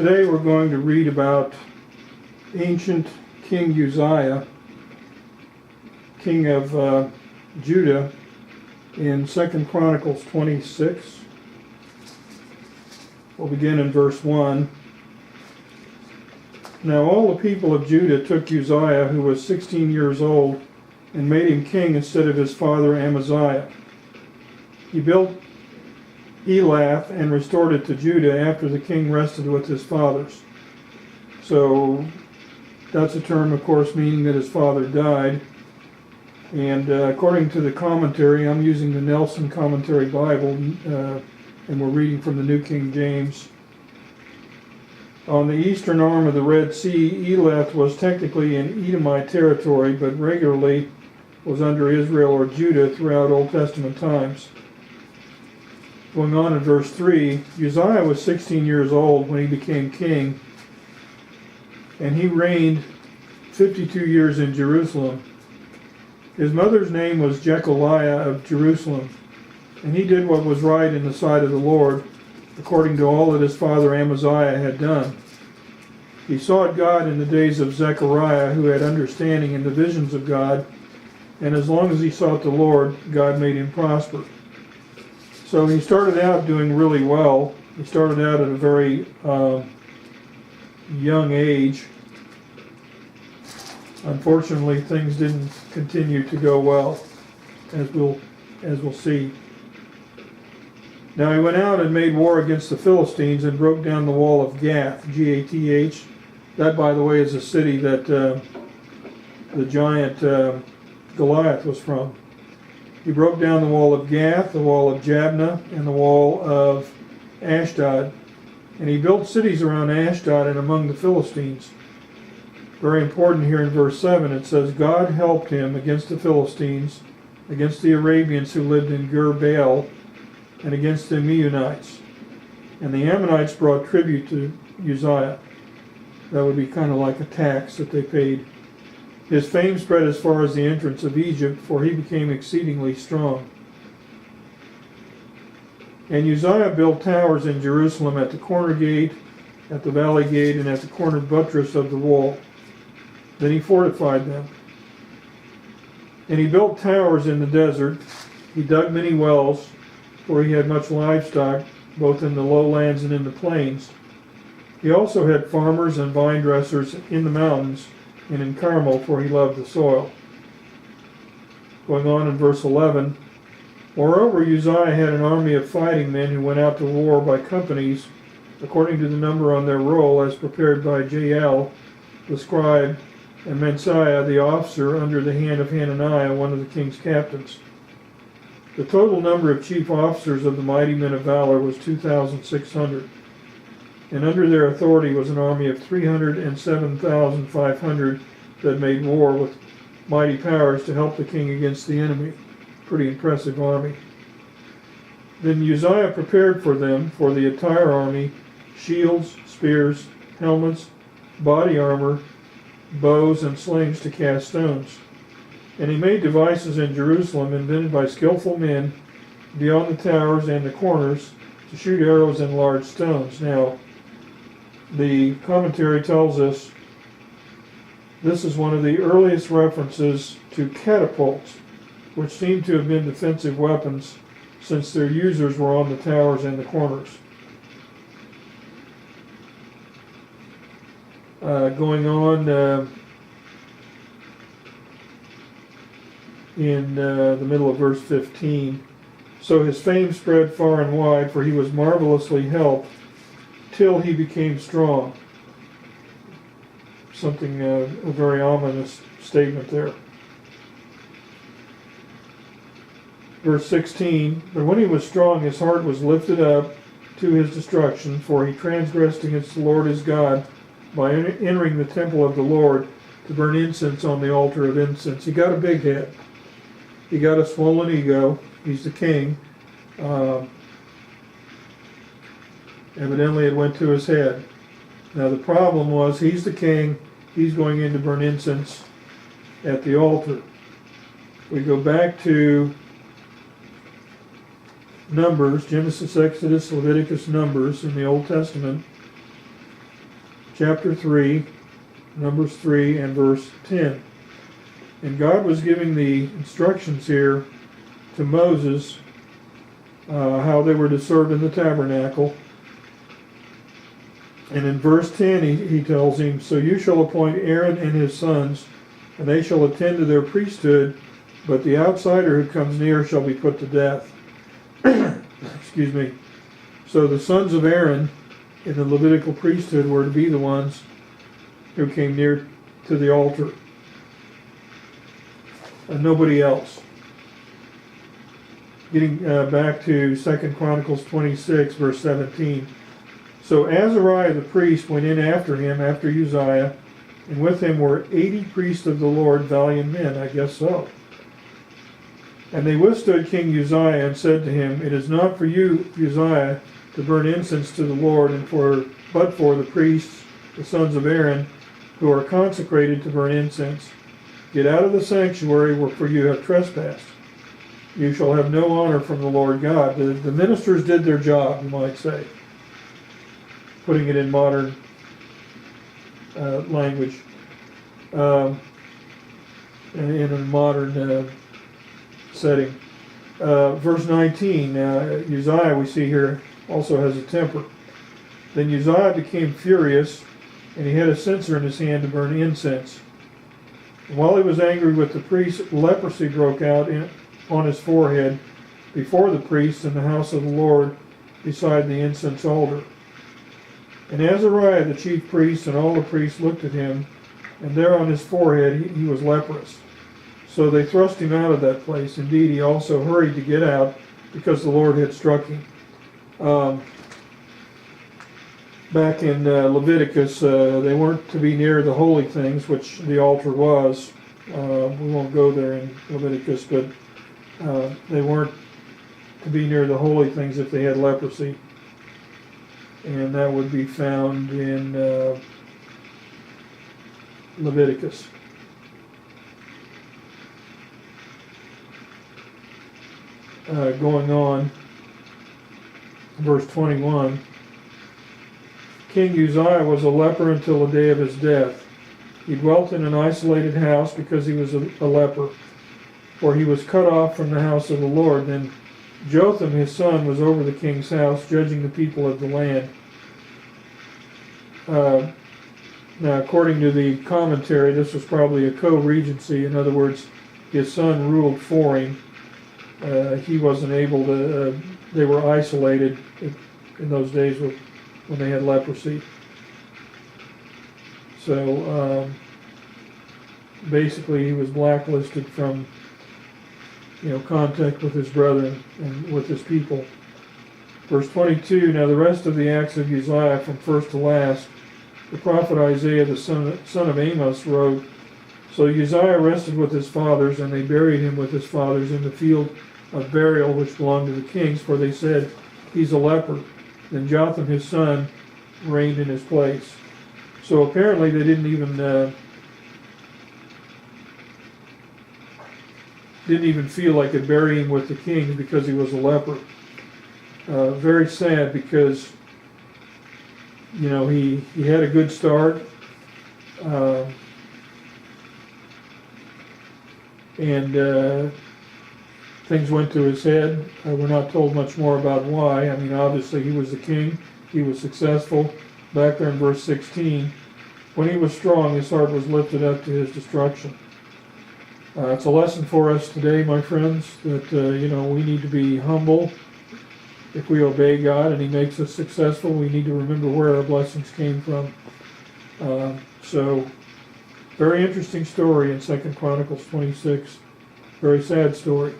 Today we're going to read about ancient King Uzziah, king of Judah, in 2 Chronicles 26. We'll begin in verse 1. Now all the people of Judah took Uzziah, who was 16 years old, and made him king instead of his father Amaziah. He built Elath and restored it to Judah after the king rested with his fathers. So that's a term, of course, meaning that his father died. And according to the commentary, I'm using the Nelson Commentary Bible, and we're reading from the New King James. On the eastern arm of the Red Sea, Elath was technically in Edomite territory, but regularly was under Israel or Judah throughout Old Testament times. Going on in verse 3, Uzziah was 16 years old when he became king, and he reigned 52 years in Jerusalem. His mother's name was Jechaliah of Jerusalem, and he did what was right in the sight of the Lord, according to all that his father Amaziah had done. He sought God in the days of Zechariah, who had understanding in the visions of God, and as long as he sought the Lord, God made him prosper. So he started out doing really well. He started out at a very young age. Unfortunately, things didn't continue to go well, as we'll see. Now he went out and made war against the Philistines and broke down the wall of Gath, G-A-T-H. That, by the way, is a city that the giant Goliath was from. He broke down the wall of Gath, the wall of Jabneh, and the wall of Ashdod. And he built cities around Ashdod and among the Philistines. Very important here in verse 7, it says, God helped him against the Philistines, against the Arabians who lived in Gur-Baal, and against the Meunites. And the Ammonites brought tribute to Uzziah. That would be kind of like a tax that they paid. His fame spread as far as the entrance of Egypt, for he became exceedingly strong. And Uzziah built towers in Jerusalem at the corner gate, at the valley gate, and at the corner buttress of the wall. Then he fortified them. And he built towers in the desert. He dug many wells, for he had much livestock, both in the lowlands and in the plains. He also had farmers and vine dressers in the mountains, and in Carmel, for he loved the soil. Going on in verse 11, moreover, Uzziah had an army of fighting men who went out to war by companies, according to the number on their roll, as prepared by Jael, the scribe, and Mensiah, the officer, under the hand of Hananiah, one of the king's captains. The total number of chief officers of the mighty men of valor was 2,600. And under their authority was an army of 307,500 that made war with mighty powers to help the king against the enemy. Pretty impressive army. Then Uzziah prepared for them, for the entire army, shields, spears, helmets, body armor, bows, and slings to cast stones. And he made devices in Jerusalem invented by skillful men beyond the towers and the corners to shoot arrows and large stones. Now, the commentary tells us this is one of the earliest references to catapults, which seem to have been defensive weapons since their users were on the towers and the corners. Going on in the middle of verse 15, so his fame spread far and wide, for he was marvelously helped till he became strong. Something, a very ominous statement there. Verse 16, but when he was strong, his heart was lifted up to his destruction, for he transgressed against the Lord his God by entering the temple of the Lord to burn incense on the altar of incense. He got a big head. He got a swollen ego. He's the king. Evidently it went to his head. Now the problem was, he's the king, he's going in to burn incense at the altar. We go back to Numbers, Genesis, Exodus, Leviticus, Numbers in the Old Testament. chapter 3, Numbers 3 and verse 10. And God was giving the instructions here to Moses how they were to serve in the tabernacle. And in verse 10 he tells him, "So you shall appoint Aaron and his sons, and they shall attend to their priesthood, but the outsider who comes near shall be put to death." Excuse me. So the sons of Aaron in the Levitical priesthood were to be the ones who came near to the altar, and nobody else. Getting back to 2 Chronicles 26, verse 17. "So Azariah the priest went in after him, after Uzziah, and with him were 80 priests of the Lord, valiant men." I guess so. "And they withstood King Uzziah and said to him, It is not for you, Uzziah, to burn incense to the Lord, but for the priests, the sons of Aaron, who are consecrated to burn incense. Get out of the sanctuary, for you have trespassed. You shall have no honor from the Lord God." The ministers did their job, you might say, putting it in modern language, in a modern setting. Verse 19, Uzziah, we see here, also has a temper. "Then Uzziah became furious, and he had a censer in his hand to burn incense. And while he was angry with the priest, leprosy broke out on his forehead before the priests in the house of the Lord beside the incense altar. And Azariah the chief priest and all the priests looked at him, and there on his forehead he was leprous. So they thrust him out of that place. Indeed, he also hurried to get out, because the Lord had struck him." Back in Leviticus, they weren't to be near the holy things, which the altar was. We won't go there in Leviticus, but they weren't to be near the holy things if they had leprosy. And that would be found in Leviticus. Going on, verse 21. "King Uzziah was a leper until the day of his death. He dwelt in an isolated house because he was a leper, for he was cut off from the house of the Lord. Then Jotham his son was over the king's house, judging the people of the land." Now, according to the commentary, this was probably a co-regency. In other words, his son ruled for him. He wasn't able to, they were isolated in those days when they had leprosy. So basically he was blacklisted from contact with his brethren and with his people. Verse 22, "Now the rest of the acts of Uzziah from first to last, the prophet Isaiah the son of Amos wrote. So Uzziah rested with his fathers, and they buried him with his fathers in the field of burial which belonged to the kings, for they said, He's a leper. Then Jotham his son reigned in his place." So apparently they didn't even feel like it burying with the king because he was a leper. Very sad, because he had a good start, and things went to his head. We're not told much more about why. I mean, obviously he was the king. He was successful. Back there in verse 16, "When he was strong, his heart was lifted up to his destruction." It's a lesson for us today, my friends, that we need to be humble. If we obey God and He makes us successful, we need to remember where our blessings came from. So, very interesting story in 2 Chronicles 26. Very sad story.